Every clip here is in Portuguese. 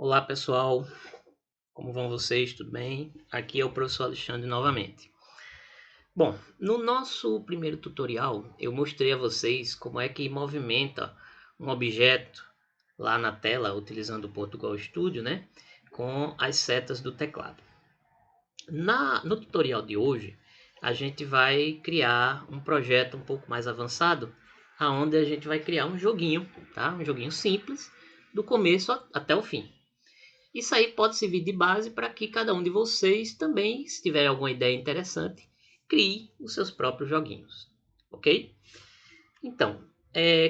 Olá pessoal, como vão vocês? Tudo bem? Aqui é o professor Alexandre novamente. Bom, no nosso primeiro tutorial eu mostrei a vocês como é que movimenta um objeto lá na tela utilizando o Portugal Studio, né? Com as setas do teclado. No tutorial de hoje a gente vai criar um projeto um pouco mais avançado, aonde a gente vai criar um joguinho, tá? Um joguinho simples, do começo até o fim. Isso aí pode servir de base para que cada um de vocês também, se tiver alguma ideia interessante, crie os seus próprios joguinhos, ok? Então,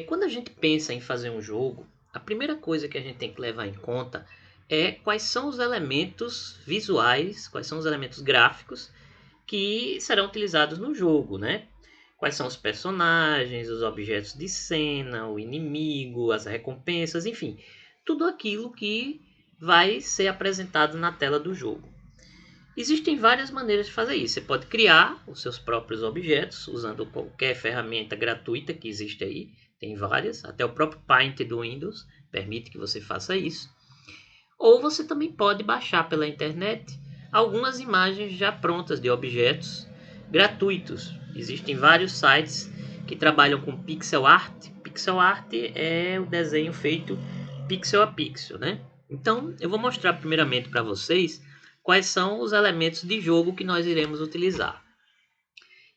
quando a gente pensa em fazer um jogo, a primeira coisa que a gente tem que levar em conta é quais são os elementos visuais, quais são os elementos gráficos que serão utilizados no jogo, né? Quais são os personagens, os objetos de cena, o inimigo, as recompensas, enfim, tudo aquilo que vai ser apresentado na tela do jogo. Existem várias maneiras de fazer isso. Você pode criar os seus próprios objetos usando qualquer ferramenta gratuita que existe aí. Tem várias, até o próprio Paint do Windows permite que você faça isso. Ou você também pode baixar pela internet algumas imagens já prontas de objetos gratuitos. Existem vários sites que trabalham com pixel art. Pixel art é o desenho feito pixel a pixel, né? Então, eu vou mostrar primeiramente para vocês quais são os elementos de jogo que nós iremos utilizar.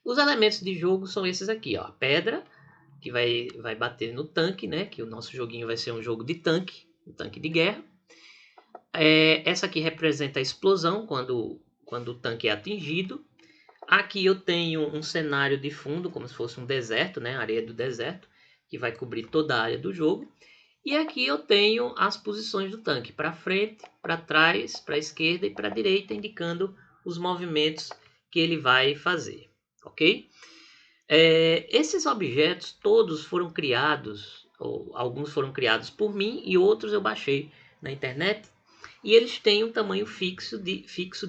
Os elementos de jogo são esses aqui, ó. A pedra, que vai bater no tanque, né? Que o nosso joguinho vai ser um jogo de tanque, um tanque de guerra. Essa aqui representa a explosão quando o tanque é atingido. Aqui eu tenho um cenário de fundo, como se fosse um deserto, né? Areia do deserto, que vai cobrir toda a área do jogo. E aqui eu tenho as posições do tanque, para frente, para trás, para a esquerda e para a direita, indicando os movimentos que ele vai fazer, ok? Esses objetos todos foram criados, ou alguns foram criados por mim e outros eu baixei na internet. E eles têm um tamanho fixo de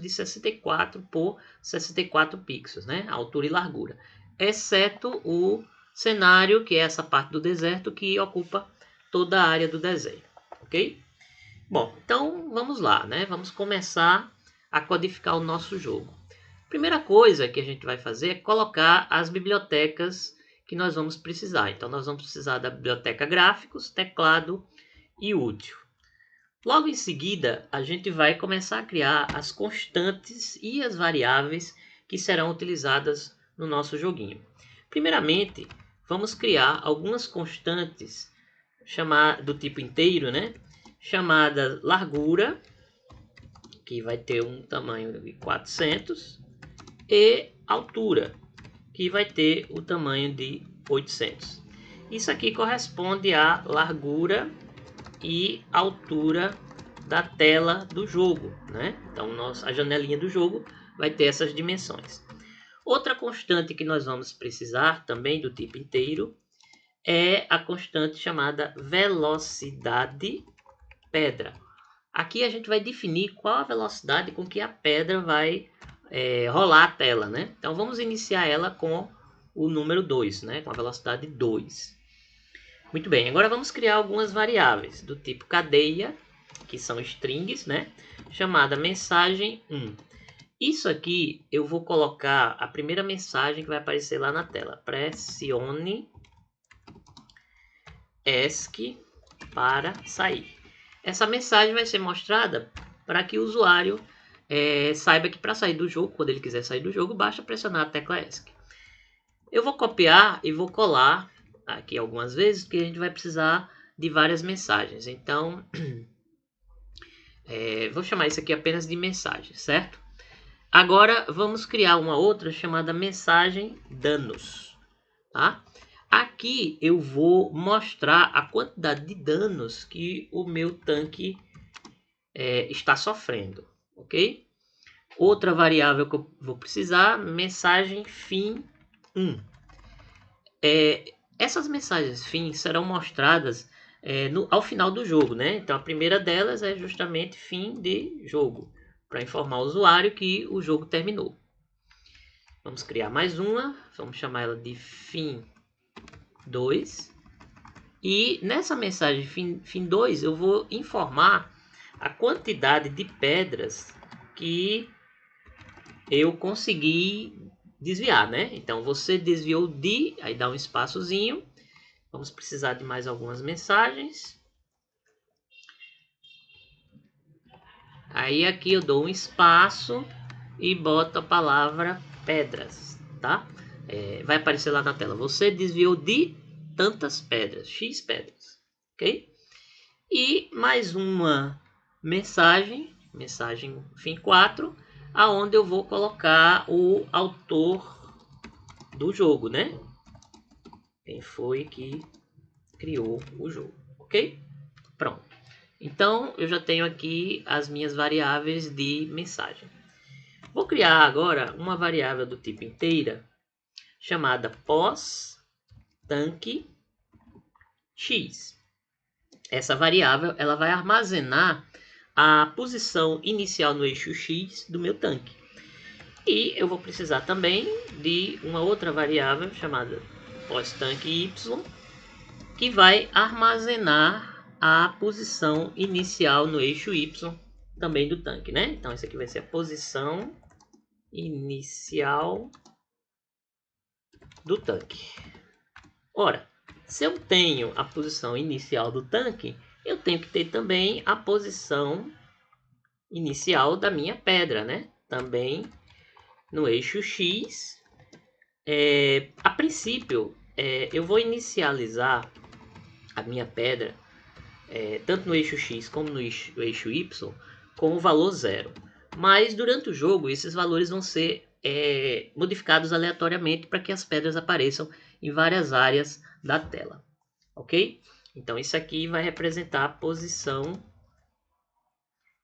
64 por 64 pixels, né? Altura e largura. Exceto o cenário, que é essa parte do deserto que ocupa toda a área do desenho, ok? Bom, então vamos lá, né? Vamos começar a codificar o nosso jogo. Primeira coisa que a gente vai fazer é colocar as bibliotecas que nós vamos precisar. Então nós vamos precisar da biblioteca gráficos, teclado e útil. Logo em seguida, a gente vai começar a criar as constantes e as variáveis que serão utilizadas no nosso joguinho. Primeiramente, vamos criar algumas constantes do tipo inteiro, né? Chamada largura, que vai ter um tamanho de 400, e altura, que vai ter o tamanho de 800. Isso aqui corresponde à largura e altura da tela do jogo, né? Então a janelinha do jogo vai ter essas dimensões. Outra constante que nós vamos precisar também do tipo inteiro é a constante chamada velocidade pedra. Aqui a gente vai definir qual a velocidade com que a pedra vai rolar a tela, né? Então vamos iniciar ela com o número 2, né? Com a velocidade 2. Muito bem, agora vamos criar algumas variáveis do tipo cadeia, que são strings, né? Chamada mensagem 1. Isso aqui eu vou colocar a primeira mensagem que vai aparecer lá na tela. Pressione ESC para sair. Essa mensagem vai ser mostrada para que o usuário saiba que para sair do jogo, quando ele quiser sair do jogo, basta pressionar a tecla ESC. Eu vou copiar e vou colar aqui algumas vezes, porque a gente vai precisar de várias mensagens. Então, vou chamar isso aqui apenas de mensagem, certo? Agora, vamos criar uma outra chamada mensagem danos, tá? Aqui eu vou mostrar a quantidade de danos que o meu tanque está sofrendo, ok? Outra variável que eu vou precisar, mensagem fim 1. Essas mensagens fim serão mostradas ao final do jogo, né? Então a primeira delas é justamente fim de jogo, para informar o usuário que o jogo terminou. Vamos criar mais uma, vamos chamar ela de fim 2. E nessa mensagem fim 2 eu vou informar a quantidade de pedras que eu consegui desviar, né? Então você desviou de, aí dá um espaçozinho. Vamos precisar de mais algumas mensagens. Aí aqui eu dou um espaço e boto a palavra pedras, tá? Vai aparecer lá na tela. Você desviou de tantas pedras, X pedras, ok? E mais uma mensagem fim 4, aonde eu vou colocar o autor do jogo, né? Quem foi que criou o jogo, ok? Pronto. Então eu já tenho aqui as minhas variáveis de mensagem. Vou criar agora uma variável do tipo inteira chamada pós-tanque x. Essa variável ela vai armazenar a posição inicial no eixo x do meu tanque. E eu vou precisar também de uma outra variável chamada pós-tanque y, que vai armazenar a posição inicial no eixo y também do tanque, né? Então isso aqui vai ser a posição inicial do tanque. Ora, se eu tenho a posição inicial do tanque, eu tenho que ter também a posição inicial da minha pedra, né? Também no eixo X. A princípio, eu vou inicializar a minha pedra, tanto no eixo X como no eixo Y, com o valor 0. Mas durante o jogo, esses valores vão ser modificados aleatoriamente para que as pedras apareçam em várias áreas da tela, ok? Então isso aqui vai representar a posição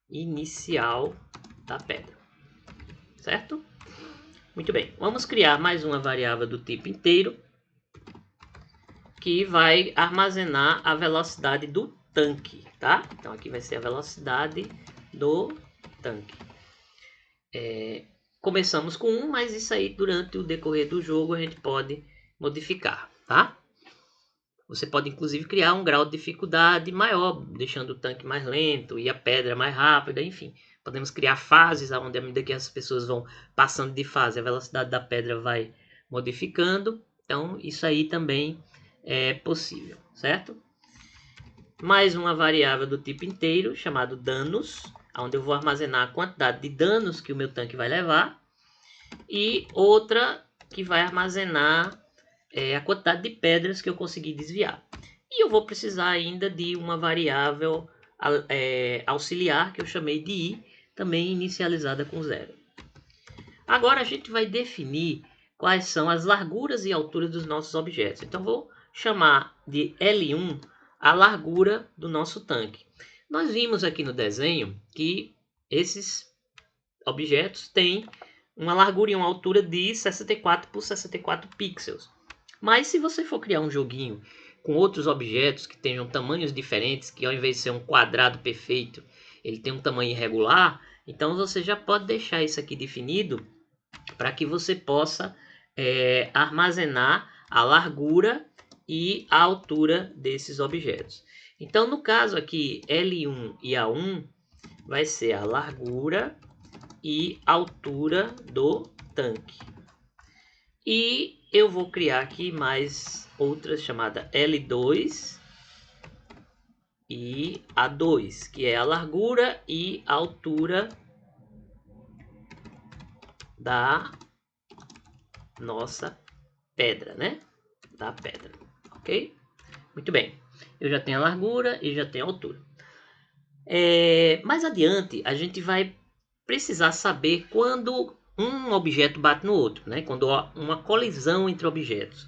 inicial da pedra, certo? Muito bem, vamos criar mais uma variável do tipo inteiro, que vai armazenar a velocidade do tanque, tá? Então aqui vai ser a velocidade do tanque. Começamos com 1, mas isso aí durante o decorrer do jogo a gente pode modificar, tá? Você pode inclusive criar um grau de dificuldade maior, deixando o tanque mais lento e a pedra mais rápida, enfim. Podemos criar fases onde, à medida que as pessoas vão passando de fase, a velocidade da pedra vai modificando. Então isso aí também é possível, certo? Mais uma variável do tipo inteiro, chamado danos, onde eu vou armazenar a quantidade de danos que o meu tanque vai levar. E outra que vai armazenar a quantidade de pedras que eu consegui desviar. E eu vou precisar ainda de uma variável auxiliar, que eu chamei de i, também inicializada com 0. Agora a gente vai definir quais são as larguras e alturas dos nossos objetos. Então vou chamar de L1 a largura do nosso tanque. Nós vimos aqui no desenho que esses objetos têm uma largura e uma altura de 64 por 64 pixels. Mas se você for criar um joguinho com outros objetos que tenham tamanhos diferentes, que ao invés de ser um quadrado perfeito, ele tem um tamanho irregular, então você já pode deixar isso aqui definido para que você possa armazenar a largura e a altura desses objetos. Então, no caso aqui, L1 e A1 vai ser a largura e altura do tanque. E eu vou criar aqui mais outras chamada L2 e A2, que é a largura e a altura da nossa pedra, né? Da pedra, ok? Muito bem, eu já tenho a largura e já tenho a altura. Mais adiante, a gente vai precisar saber quando um objeto bate no outro, né? Quando há uma colisão entre objetos.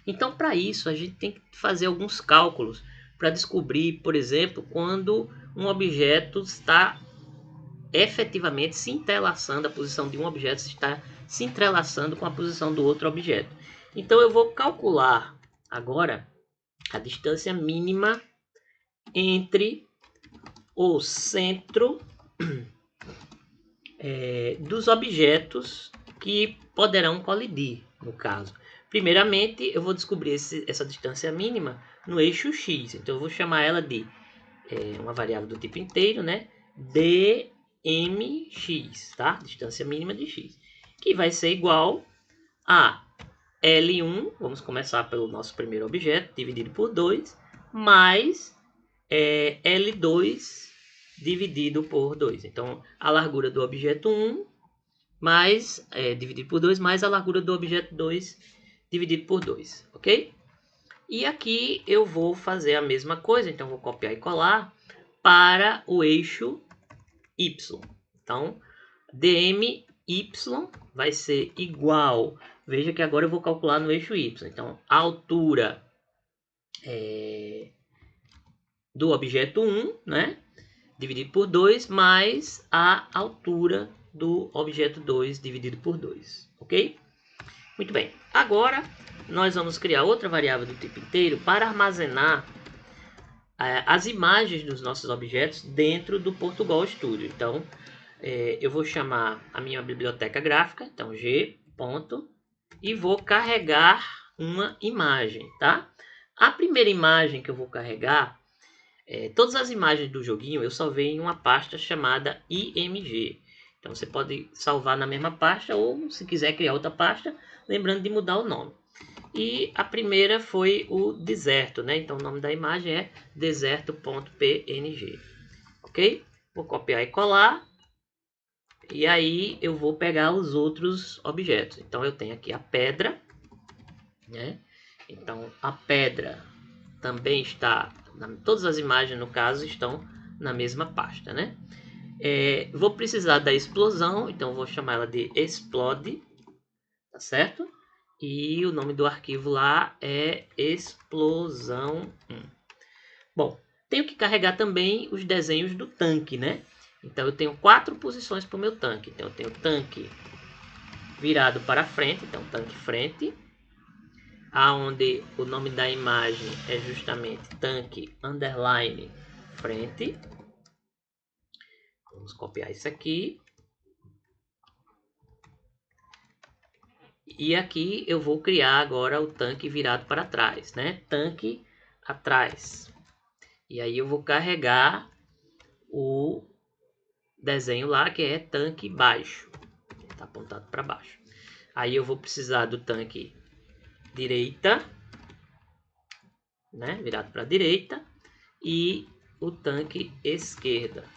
Então, para isso, a gente tem que fazer alguns cálculos para descobrir, por exemplo, quando um objeto está efetivamente se entrelaçando, a posição de um objeto está se entrelaçando com a posição do outro objeto. Então, eu vou calcular agora a distância mínima entre o centro dos objetos que poderão colidir, no caso. Primeiramente, eu vou descobrir essa distância mínima no eixo x. Então, eu vou chamar ela de uma variável do tipo inteiro, né? dmx, tá? Distância mínima de x, que vai ser igual a L1, vamos começar pelo nosso primeiro objeto, dividido por 2, mais L2 dividido por 2. Então, a largura do objeto 1 mais, dividido por 2, mais a largura do objeto 2 dividido por 2, ok? E aqui eu vou fazer a mesma coisa, então vou copiar e colar para o eixo y. Então, dmy vai ser igual, veja que agora eu vou calcular no eixo y. Então, a altura do objeto 1, né, dividido por 2, mais a altura do objeto 2 dividido por 2, ok? Muito bem, agora nós vamos criar outra variável do tipo inteiro para armazenar as imagens dos nossos objetos dentro do Portugal Studio. Então, eu vou chamar a minha biblioteca gráfica, então g ponto, e vou carregar uma imagem, tá? A primeira imagem que eu vou carregar, todas as imagens do joguinho eu salvei em uma pasta chamada img. Então você pode salvar na mesma pasta ou, se quiser, criar outra pasta, lembrando de mudar o nome. E a primeira foi o deserto, né? Então o nome da imagem é deserto.png, ok? Vou copiar e colar. E aí eu vou pegar os outros objetos. Então eu tenho aqui a pedra, né? Então a pedra também está, todas as imagens no caso estão na mesma pasta, né? Vou precisar da explosão, então vou chamar ela de explode, tá certo? E o nome do arquivo lá é explosão1. Bom, tenho que carregar também os desenhos do tanque, né? Então eu tenho 4 posições para o meu tanque. Então eu tenho o tanque virado para frente, então tanque frente, aonde o nome da imagem é justamente tanque underline frente. Vamos copiar isso aqui. E aqui eu vou criar agora o tanque virado para trás, né? Tanque atrás. E aí eu vou carregar o desenho lá que é tanque baixo. Está apontado para baixo. Aí eu vou precisar do tanque direita, né? Virado para a direita. E o tanque esquerda,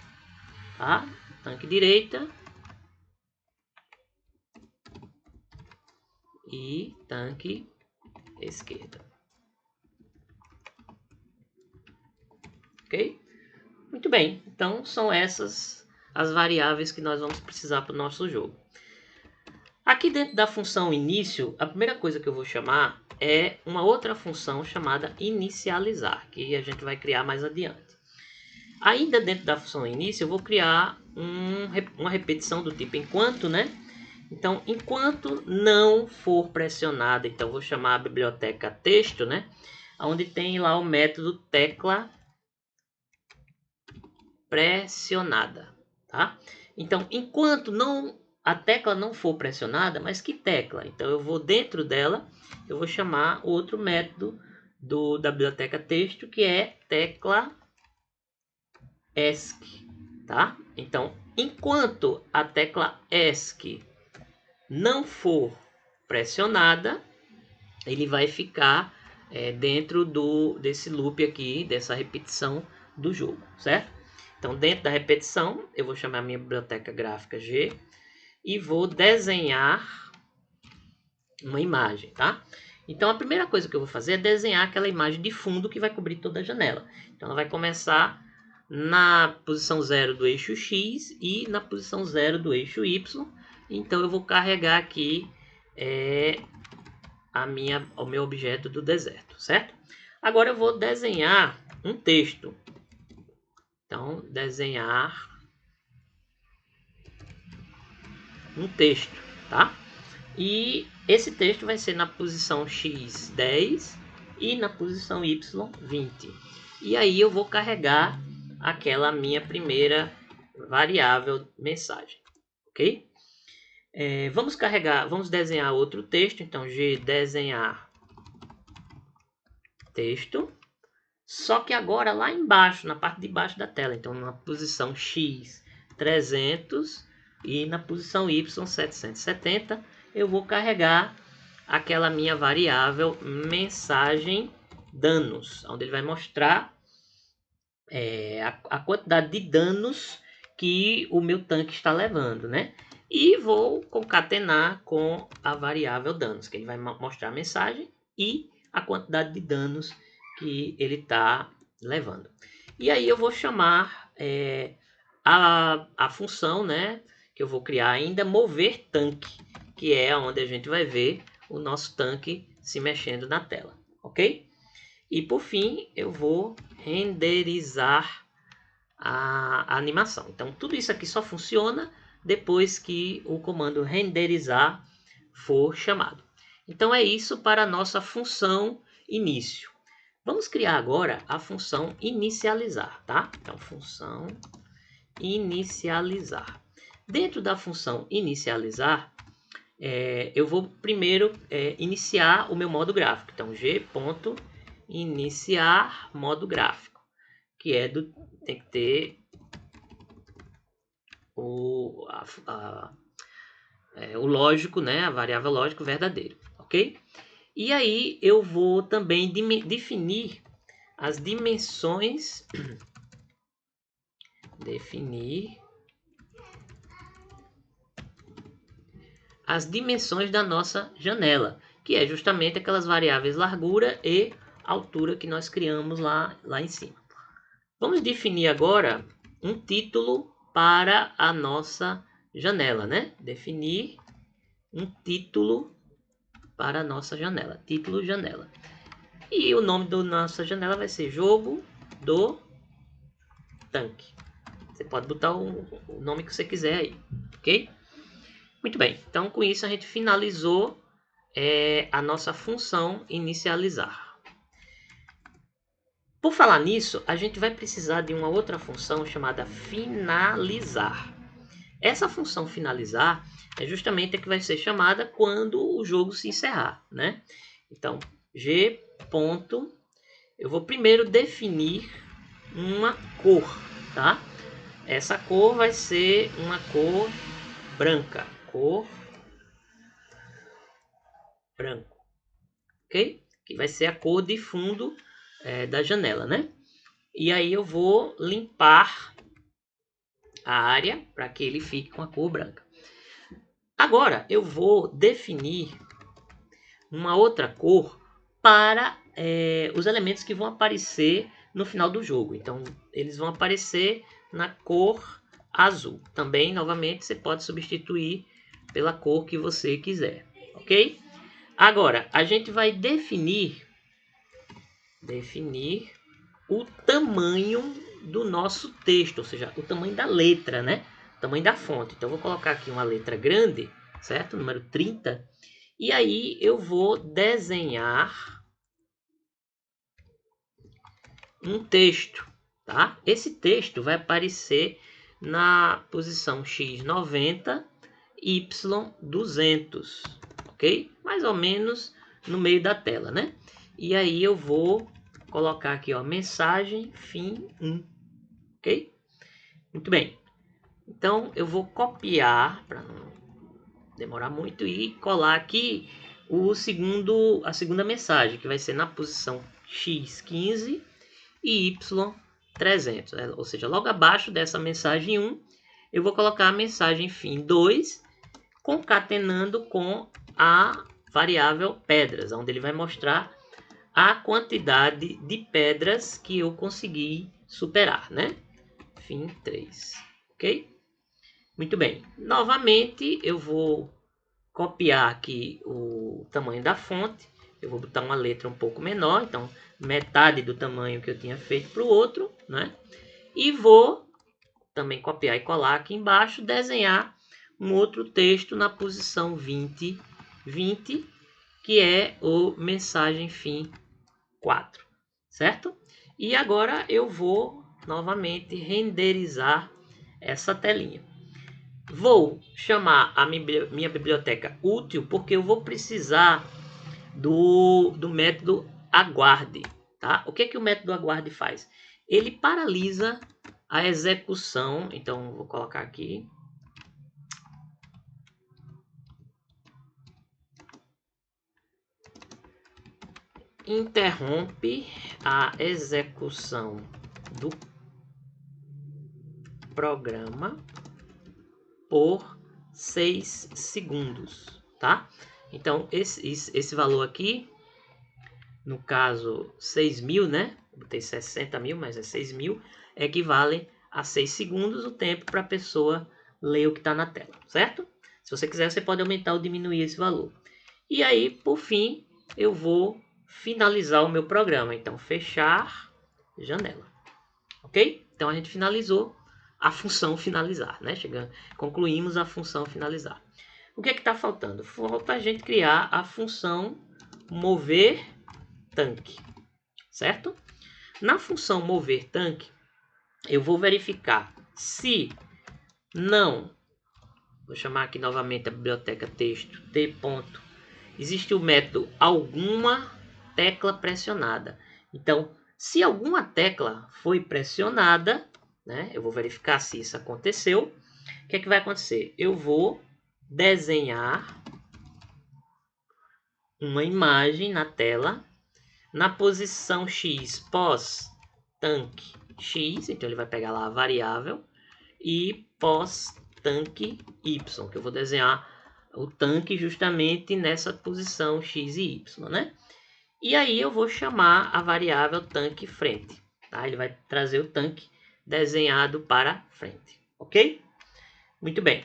tá? Tanque direita e tanque esquerda. Ok? Muito bem, então são essas as variáveis que nós vamos precisar para o nosso jogo. Aqui dentro da função início, a primeira coisa que eu vou chamar é uma outra função chamada inicializar, que a gente vai criar mais adiante. Ainda dentro da função início, eu vou criar uma repetição do tipo enquanto, né? Então, enquanto não for pressionada, então vou chamar a biblioteca texto, né? Onde tem lá o método tecla pressionada, tá? Então, enquanto a tecla não for pressionada, mas que tecla? Então, eu vou dentro dela, eu vou chamar outro método da biblioteca texto, que é tecla ESC, tá? Então, enquanto a tecla ESC não for pressionada, ele vai ficar dentro desse loop aqui, dessa repetição do jogo, certo? Então, dentro da repetição, eu vou chamar a minha biblioteca gráfica G e vou desenhar uma imagem, tá? Então, a primeira coisa que eu vou fazer é desenhar aquela imagem de fundo que vai cobrir toda a janela. Então, ela vai começar na posição 0 do eixo X e na posição 0 do eixo Y. Então, eu vou carregar aqui o meu objeto do deserto, certo? Agora eu vou desenhar um texto. Então, desenhar um texto, tá? E esse texto vai ser na posição X 10 e na posição Y 20. E aí eu vou carregar aquela minha primeira variável mensagem, ok? Vamos desenhar outro texto. Então, G desenhar texto. Só que agora lá embaixo, na parte de baixo da tela. Então, na posição X, 300 e na posição Y, 770, eu vou carregar aquela minha variável mensagem danos, onde ele vai mostrar a quantidade de danos que o meu tanque está levando, né? E vou concatenar com a variável danos, que ele vai mostrar a mensagem e a quantidade de danos que ele está levando. E aí eu vou chamar a função, né, que eu vou criar ainda, mover tanque, que é onde a gente vai ver o nosso tanque se mexendo na tela, ok? E por fim, eu vou renderizar a animação. Então, tudo isso aqui só funciona depois que o comando renderizar for chamado. Então, é isso para a nossa função início. Vamos criar agora a função inicializar, tá? Então, função inicializar. Dentro da função inicializar, eu vou primeiro iniciar o meu modo gráfico. Então, g.iniciar modo gráfico, que tem que ter o lógico, né? A variável lógico verdadeiro, ok? E aí eu vou também definir as dimensões, da nossa janela, que é justamente aquelas variáveis largura e altura que nós criamos lá em cima. Vamos definir agora um título para a nossa janela, né? Definir um título para a nossa janela, título janela. E o nome da nossa janela vai ser jogo do tanque. Você pode botar o nome que você quiser aí, ok? Muito bem, então com isso a gente finalizou a nossa função inicializar. Por falar nisso, a gente vai precisar de uma outra função chamada finalizar. Essa função finalizar é justamente a que vai ser chamada quando o jogo se encerrar, né? Então, eu vou primeiro definir uma cor, tá? Essa cor vai ser uma cor branca, branco, ok? Que vai ser a cor de fundo da janela, né? E aí eu vou limpar a área para que ele fique com a cor branca. Agora eu vou definir uma outra cor para os elementos que vão aparecer no final do jogo. Então eles vão aparecer na cor azul. Também, novamente, você pode substituir pela cor que você quiser, ok? Agora a gente vai definir o tamanho do nosso texto, ou seja, o tamanho da letra, né? O tamanho da fonte. Então, eu vou colocar aqui uma letra grande, certo? Número 30. E aí, eu vou desenhar um texto, tá? Esse texto vai aparecer na posição x90, y200, ok? Mais ou menos no meio da tela, né? E aí, eu vou colocar aqui, ó, mensagem fim 1, ok? Muito bem. Então eu vou copiar para não demorar muito e colar aqui a segunda mensagem, que vai ser na posição x15 e y300, né? Ou seja, logo abaixo dessa mensagem 1, eu vou colocar a mensagem fim 2, concatenando com a variável pedras, onde ele vai mostrar a quantidade de pedras que eu consegui superar, né? Fim 3, ok? Muito bem. Novamente, eu vou copiar aqui o tamanho da fonte. Eu vou botar uma letra um pouco menor, então metade do tamanho que eu tinha feito para o outro, né? E vou também copiar e colar aqui embaixo, desenhar um outro texto na posição 20, que é o mensagem fim 4, certo? E agora eu vou novamente renderizar essa telinha. Vou chamar a minha biblioteca útil porque eu vou precisar do método aguarde, tá? O que que o método aguarde faz? Ele paralisa a execução, então vou colocar aqui. Interrompe a execução do programa por 6 segundos, tá? Então, esse valor aqui, no caso 6.000, né? Botei 60.000, mas é 6.000, equivale a 6 segundos o tempo para a pessoa ler o que está na tela, certo? Se você quiser, você pode aumentar ou diminuir esse valor. E aí, por fim, eu vou finalizar o meu programa. Então, fechar janela. Ok? Então, a gente finalizou a função finalizar, né? Concluímos a função finalizar. O que é que está faltando? Falta a gente criar a função mover tanque, certo? Na função mover tanque, eu vou verificar se não, vou chamar aqui novamente a biblioteca texto t. Existe o método alguma tecla pressionada. Então, se alguma tecla foi pressionada, né, eu vou verificar se isso aconteceu. O que é que vai acontecer? Eu vou desenhar uma imagem na tela, na posição X pós tanque X, então ele vai pegar lá a variável, e pós tanque Y, que eu vou desenhar o tanque justamente nessa posição X e Y, né? E aí eu vou chamar a variável tanque frente, tá? Ele vai trazer o tanque desenhado para frente, ok? Muito bem.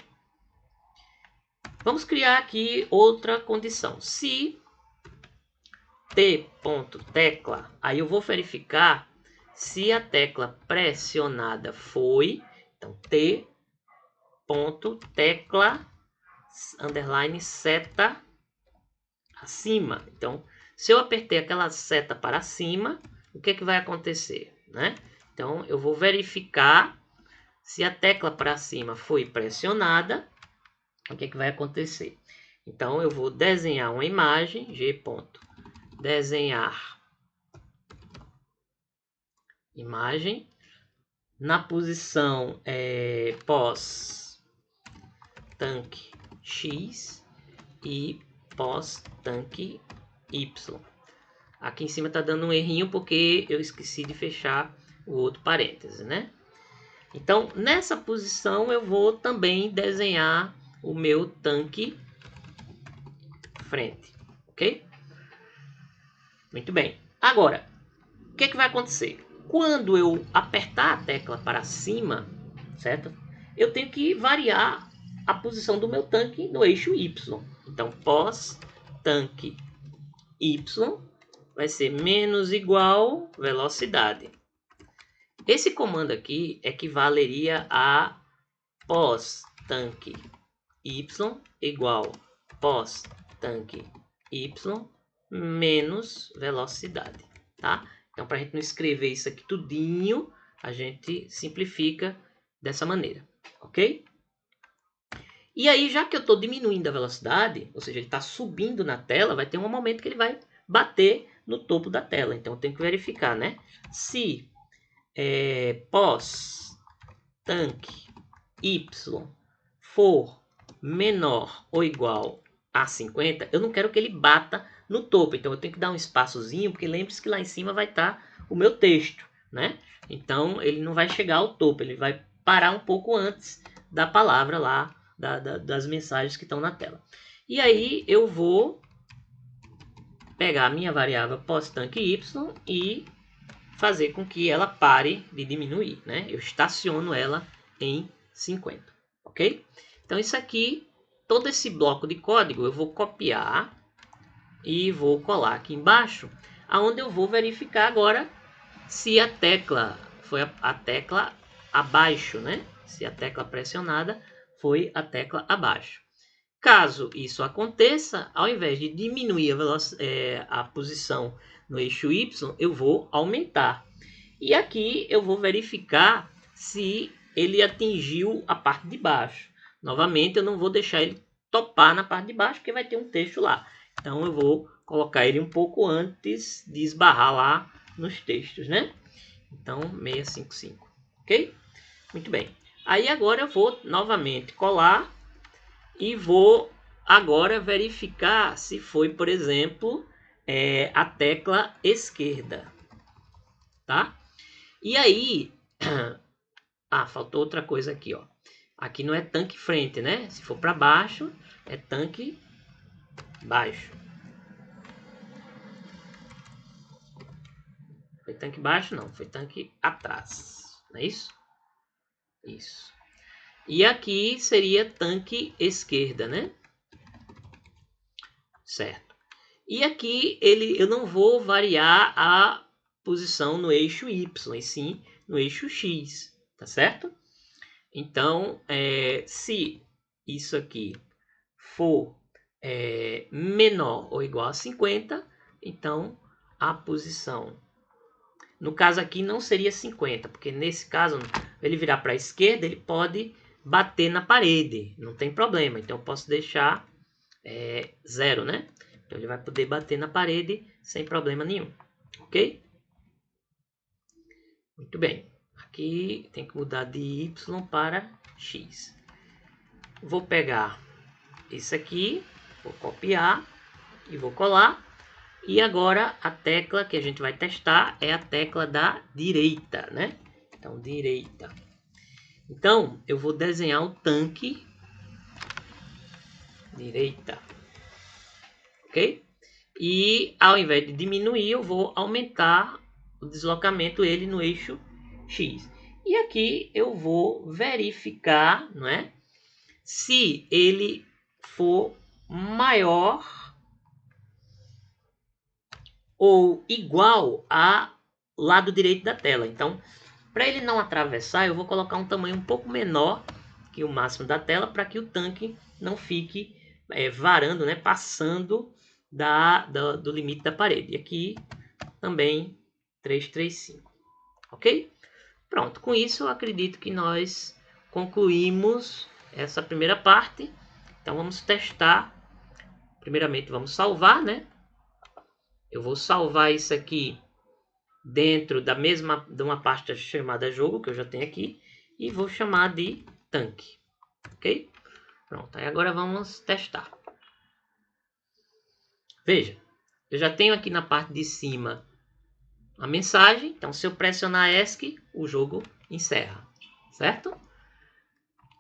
Vamos criar aqui outra condição. Se t.tecla, aí eu vou verificar se a tecla pressionada foi, então t.tecla underline seta acima. Então, se eu apertei aquela seta para cima, o que é que vai acontecer, né? Então, eu vou verificar se a tecla para cima foi pressionada, o que é que vai acontecer. Então, eu vou desenhar uma imagem, g.desenhar imagem, na posição pós tanque X e pós tanque Y. Aqui em cima está dando um errinho porque eu esqueci de fechar o outro parêntese, né? Então, nessa posição eu vou também desenhar o meu tanque frente, ok? Muito bem. Agora, o que é que vai acontecer? Quando eu apertar a tecla para cima, certo? Eu tenho que variar a posição do meu tanque no eixo Y. Então, pós tanque Y vai ser menos igual velocidade. Esse comando aqui equivaleria a pós tanque Y igual pós tanque Y menos velocidade, tá? Então, para a gente não escrever isso aqui tudinho, a gente simplifica dessa maneira, ok? E aí, já que eu estou diminuindo a velocidade, ou seja, ele está subindo na tela, vai ter um momento que ele vai bater no topo da tela. Então, eu tenho que verificar, né? Se pós tanque Y for menor ou igual a 50, eu não quero que ele bata no topo. Então, eu tenho que dar um espaçozinho, porque lembre-se que lá em cima vai estar o meu texto, né? Então, ele não vai chegar ao topo, ele vai parar um pouco antes da palavra lá, das mensagens que estão na tela. E aí, eu vou pegar a minha variável pós-tanque Y e fazer com que ela pare de diminuir, né? Eu estaciono ela em 50, ok? Então, isso aqui, todo esse bloco de código, eu vou copiar e vou colar aqui embaixo, aonde eu vou verificar agora se a tecla foi a tecla abaixo, né? Se a tecla pressionada foi a tecla abaixo. Caso isso aconteça, ao invés de diminuir a posição no eixo Y, eu vou aumentar. E aqui eu vou verificar se ele atingiu a parte de baixo. Novamente, eu não vou deixar ele topar na parte de baixo, porque vai ter um texto lá. Então, eu vou colocar ele um pouco antes de esbarrar lá nos textos, né? Então, 655, ok? Muito bem. Aí agora eu vou novamente colar e vou agora verificar se foi, por exemplo, a tecla esquerda, tá? E aí, faltou outra coisa aqui, ó. Aqui não é tanque frente, né? Se for para baixo, é tanque baixo. Foi tanque baixo? Não, foi tanque atrás. Não é isso? Isso. E aqui seria tanque esquerda, né? Certo. E aqui eu não vou variar a posição no eixo Y, e sim no eixo X, tá certo? Então, se isso aqui for menor ou igual a 50, então a posição, no caso aqui não seria 50, porque nesse caso ele virar para a esquerda, ele pode bater na parede, não tem problema, então eu posso deixar 0, né? Então ele vai poder bater na parede sem problema nenhum, ok? Muito bem, aqui tem que mudar de Y para X. Vou pegar isso aqui, vou copiar e vou colar. E agora a tecla que a gente vai testar é a tecla da direita, né? Então, direita. Então, eu vou desenhar o tanque direita, ok? E ao invés de diminuir, eu vou aumentar o deslocamento ele no eixo X. E aqui eu vou verificar, não é? Se ele for maior ou igual ao lado direito da tela. Então, para ele não atravessar, eu vou colocar um tamanho um pouco menor que o máximo da tela para que o tanque não fique varando, né, passando do limite da parede. E aqui também 335, ok? Pronto, com isso eu acredito que nós concluímos essa primeira parte. Então vamos testar. Primeiramente vamos salvar, né? Eu vou salvar isso aqui dentro de uma pasta chamada jogo, que eu já tenho aqui, e vou chamar de tanque, ok? Pronto, aí agora vamos testar. Veja, eu já tenho aqui na parte de cima a mensagem, então se eu pressionar ESC, o jogo encerra, certo?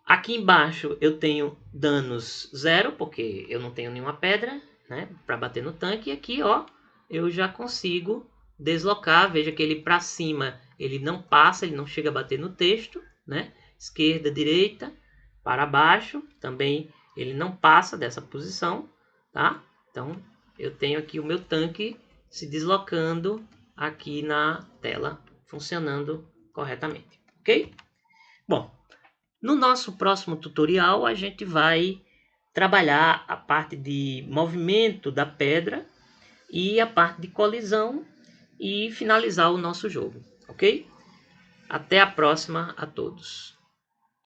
Aqui embaixo eu tenho danos 0, porque eu não tenho nenhuma pedra, né, para bater no tanque, e aqui, ó, eu já consigo deslocar. Veja que ele para cima ele não passa, ele não chega a bater no texto, né? Esquerda, direita, para baixo também ele não passa dessa posição, tá? Então eu tenho aqui o meu tanque se deslocando aqui na tela, funcionando corretamente, ok? Bom, no nosso próximo tutorial a gente vai trabalhar a parte de movimento da pedra e a parte de colisão e finalizar o nosso jogo, ok? Até a próxima a todos.